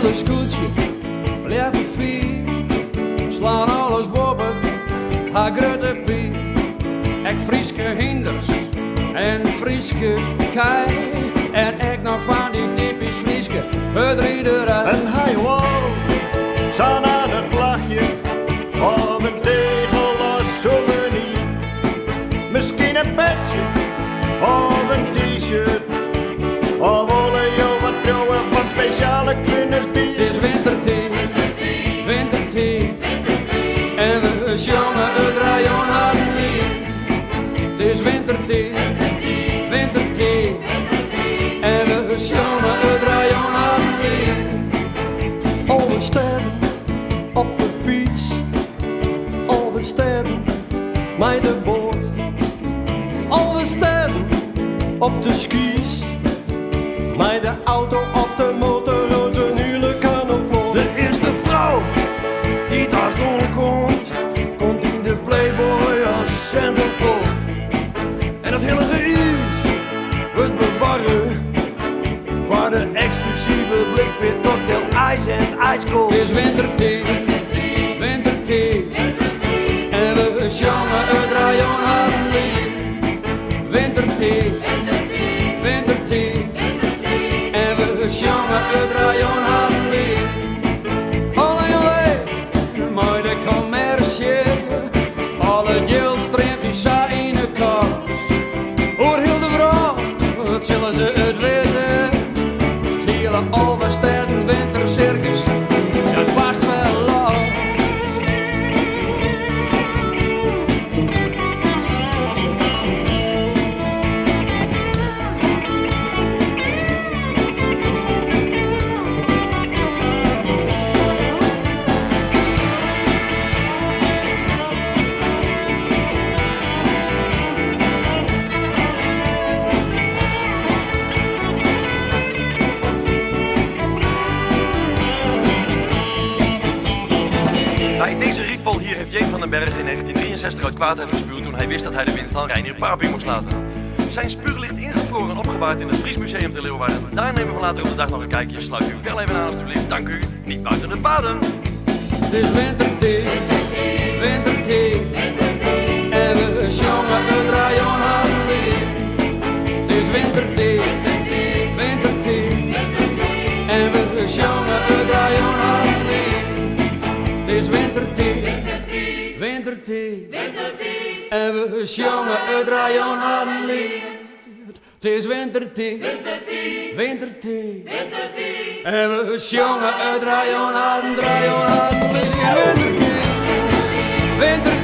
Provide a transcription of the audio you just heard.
hele scootje, leer koffie, slaan alles boven, haar grote pie. Ik Frieske hinders en Frieske kei, en ik nog van die typisch Frieske uitriederij. En hij wou, zaan aan het vlagje, om een tegel als souvenir. Misschien een petje, of een t-shirt, of alle jou wat trouwen van speciale kindersbier. Het is wintertee, wintertee, en we zongen het rayon aan het lied. Het is wintertee, wintertee, en we zongen het rayon aan het lied. Alle sterren op de fiets, alle sterren met de boot, alle sterren op de skis, met de auto op de motor, een huwelijk aan de vloot. De eerste vrouw die daar stond komt in de Playboy als centerfold. En dat hele geïes, het bewaren voor de exclusieve blikfit cocktail ice en ice cold. Het is wintertee, wintertee, en we zongen het rayon aan het lied. Wintertee, wintertee, en we zongen het rayon aan het lied. Olé, olé, mooi de commercie, alle gildstreepjes in de kast. Hoor heel de vrouw, wat zullen ze het weten? Het hele Alversteden wintercircus, dat past wel af. In deze rietbal hier heeft Jeet van den Berg in 1963 uit kwaadheid gespuwd toen hij wist dat hij de winst aan Reinier Paping moest laten. Zijn spuug ligt ingevroren en opgebaard in het Fries Museum te Leeuwarden. Daar nemen we later op de dag nog een kijkje. Sluit u wel even aan alstublieft. Dank u. Niet buiten het baden. Het is wintertee, wintertee, en we zongen het rayon aan het lied. Het is wintertee, wintertee, en we zongen het rayon aan het lied. Het is wintertee, wintertee, en we zongen het rayon aan het lied. Het is wintertee, wintertee, en we zongen het rayon aan het lied. Wintertee, wintertee.